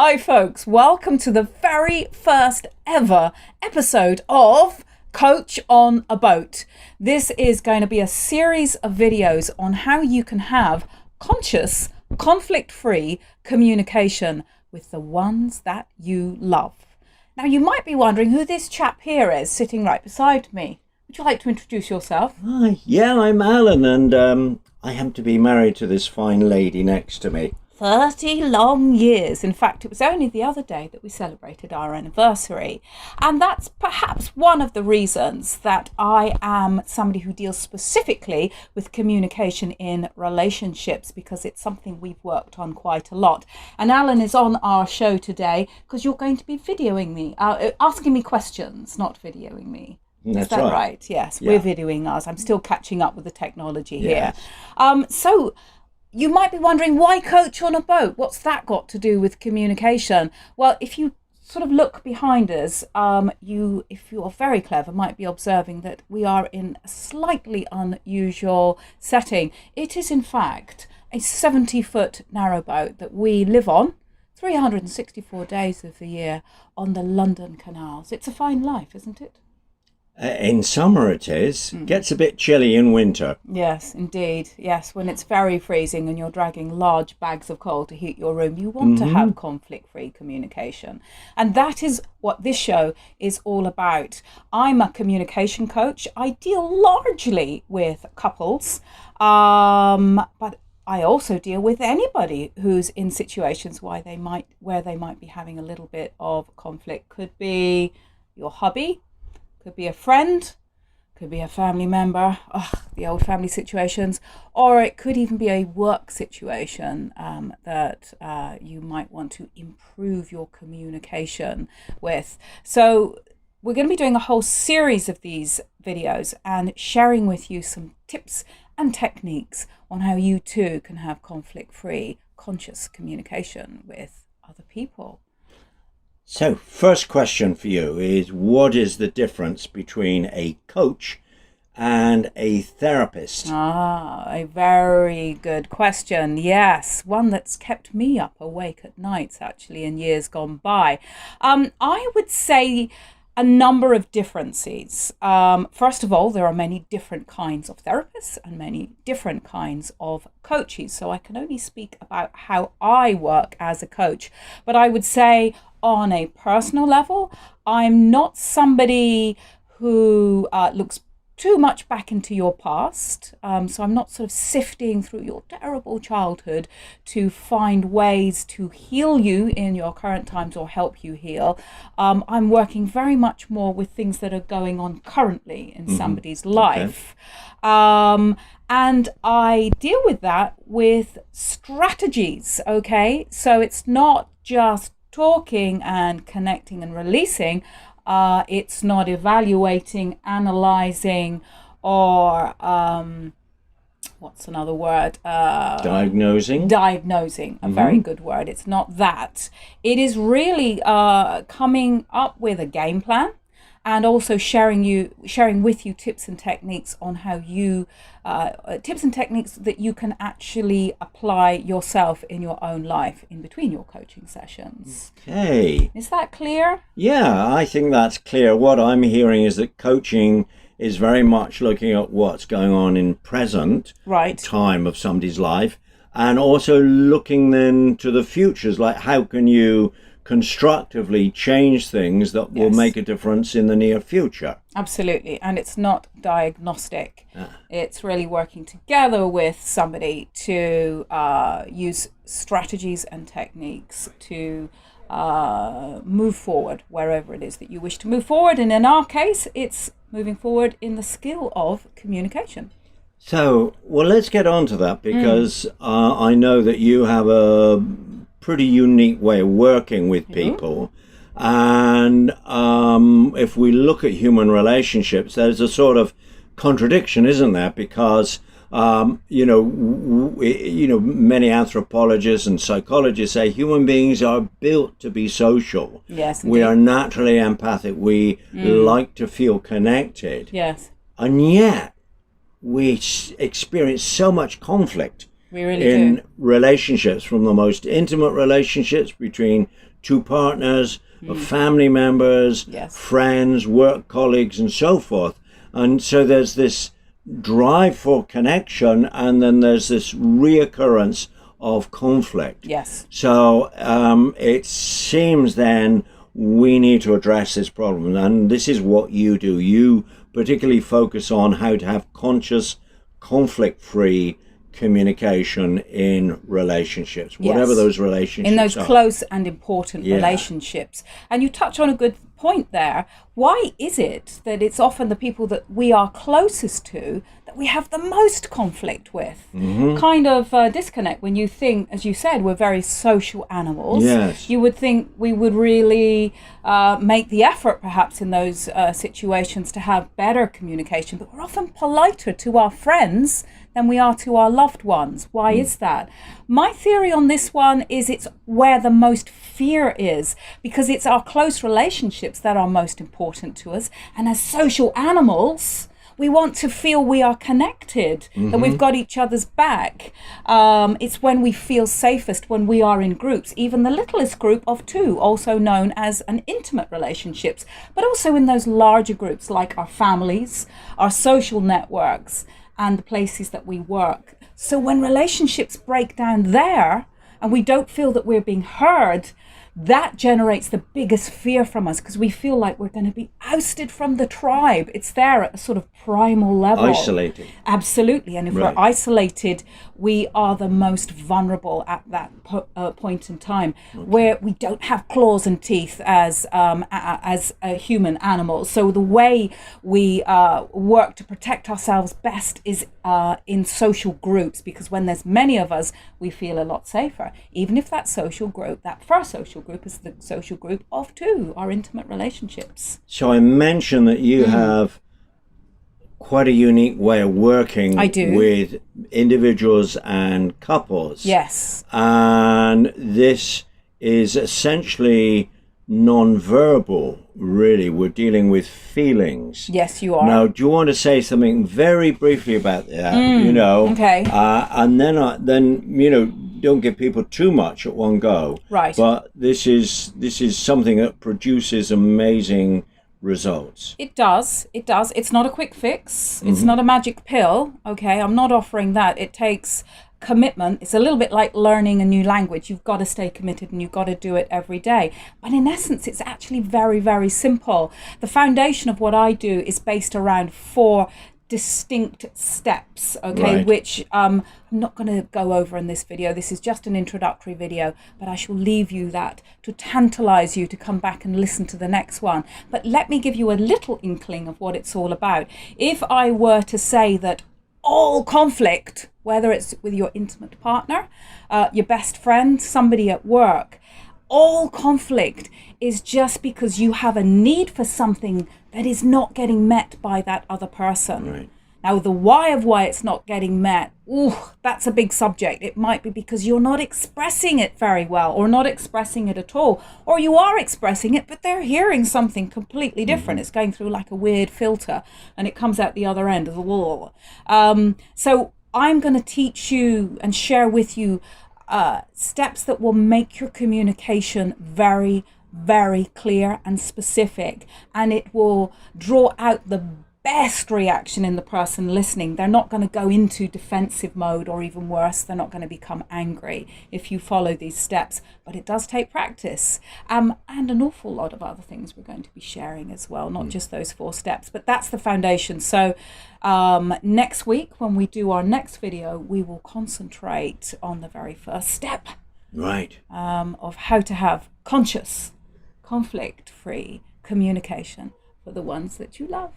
Hi folks, welcome to the very first ever episode of Coach on a Boat. This is going to be a series of videos on how you can have conscious, conflict-free communication with the ones that you love. Now you might be wondering who this chap here is sitting right beside me. Would you like to introduce yourself? Hi, yeah, I'm Alan, and I happen to be married to this fine lady next to me. 30 long years. In fact, it was only the other day that we celebrated our anniversary. And that's perhaps one of the reasons that I am somebody who deals specifically with communication in relationships, because it's something we've worked on quite a lot. And Alan is on our show today because you're going to be videoing me, asking me questions, not videoing me. That's Is that right. right? Yes, Yeah. we're videoing us. I'm still catching up with the technology Yes. here. So you might be wondering, why coach on a boat? What's that got to do with communication? Well, if you sort of look behind us, if you are very clever, might be observing that we are in a slightly unusual setting. It is, in fact, a 70-foot narrowboat that we live on 364 days of the year on the London canals. It's a fine life, isn't it? In summer it is. Gets a bit chilly in winter. Yes, indeed. Yes, when it's very freezing and you're dragging large bags of coal to heat your room, you want to have conflict-free communication. And that is what this show is all about. I'm a communication coach. I deal largely with couples, but I also deal with anybody who's in situations where they might be having a little bit of conflict. Could be your hubby, could be a friend, could be a family member, the old family situations, or it could even be a work situation that you might want to improve your communication with. So we're going to be doing a whole series of these videos and sharing with you some tips and techniques on how you too can have conflict-free, conscious communication with other people. So, first question for you is, what is the difference between a coach and a therapist? A very good question. Yes, one that's kept me up awake at nights, actually, in years gone by. I would say a number of differences. First of all, there are many different kinds of therapists and many different kinds of coaches. So I can only speak about how I work as a coach. But I would say on a personal level, I'm not somebody who looks too much back into your past. So I'm not sort of sifting through your terrible childhood to find ways to heal you in your current times or help you heal. I'm working very much more with things that are going on currently in somebody's life. And I deal with that with strategies, okay? So it's not just talking and connecting and releasing. It's not evaluating, analyzing, or what's another word? Diagnosing. Diagnosing, a very good word. It's not that. It is really coming up with a game plan, and also sharing with you tips and techniques on how you tips and techniques that you can actually apply yourself in your own life in between your coaching sessions. Okay. Is that clear? Yeah, I think that's clear. What I'm hearing is that coaching is very much looking at what's going on in present time of somebody's life, and also looking then to the futures, like how can you constructively change things that will make a difference in the near future. Absolutely. And it's not diagnostic. It's really working together with somebody to use strategies and techniques to move forward wherever it is that you wish to move forward. And in our case, it's moving forward in the skill of communication. So, well, let's get on to that, because I know that you have a pretty unique way of working with people. And if we look at human relationships, there's a sort of contradiction, isn't there? Because many anthropologists and psychologists say human beings are built to be social. Yes, we are naturally empathic. We like to feel connected. Yes. And yet we experience so much conflict We really in do. relationships, from the most intimate relationships between two partners, family members, friends, work colleagues, and so forth. And so there's this drive for connection, and then there's this reoccurrence of conflict. Yes. So it seems then we need to address this problem, and this is what you do. You particularly focus on how to have conscious, conflict-free communication in relationships, whatever those relationships in those are. Close and important relationships. And you touch on a good point there. Why is it that it's often the people that we are closest to that we have the most conflict with? Kind of disconnect when you think, as you said, we're very social animals. Yes. You would think we would really make the effort perhaps in those situations to have better communication, but we're often politer to our friends than we are to our loved ones. Why is that? My theory on this one is it's where the most fear is, because it's our close relationships that are most important to us. And as social animals, we want to feel we are connected, that we've got each other's back. It's when we feel safest when we are in groups, even the littlest group of two, also known as an intimate relationships, but also in those larger groups like our families, our social networks, and the places that we work. So when relationships break down there and we don't feel that we're being heard, that generates the biggest fear from us, because we feel like we're going to be ousted from the tribe. It's there at a sort of primal level. Isolated. Absolutely. And if we're isolated, we are the most vulnerable at that point in time, where we don't have claws and teeth as a human animal. So the way we work to protect ourselves best is in social groups, because when there's many of us, we feel a lot safer, even if that social group, that first social group, is the social group of two, our intimate relationships. So I mentioned that you have quite a unique way of working with individuals and couples. Yes. And this is essentially non-verbal, really. We're dealing with feelings. Yes, you are. Now, do you want to say something very briefly about that? Okay. And then don't give people too much at one go. Right. But this is something that produces amazing results. It does. It's not a quick fix. It's not a magic pill. Okay, I'm not offering that. It takes commitment. It's a little bit like learning a new language. You've got to stay committed and you've got to do it every day. But in essence, it's actually very, very simple. The foundation of what I do is based around 4 distinct steps, okay, which I'm not going to go over in this video. This is just an introductory video, but I shall leave you that to tantalize you to come back and listen to the next one. But let me give you a little inkling of what it's all about. If I were to say that all conflict, whether it's with your intimate partner, your best friend, somebody at work, all conflict is just because you have a need for something that is not getting met by that other person. Right. Now, the why of why it's not getting met, that's a big subject. It might be because you're not expressing it very well, or not expressing it at all, or you are expressing it, but they're hearing something completely different. It's going through like a weird filter, and it comes out the other end of the wall. So I'm going to teach you and share with you steps that will make your communication very, very clear and specific, and it will draw out the best reaction in the person listening. They're not going to go into defensive mode, or even worse, they're not going to become angry if you follow these steps. But it does take practice, and an awful lot of other things we're going to be sharing as well, not just those 4 steps, but that's the foundation. So next week, when we do our next video, we will concentrate on the very first step, of how to have conscious, conflict-free communication for the ones that you love.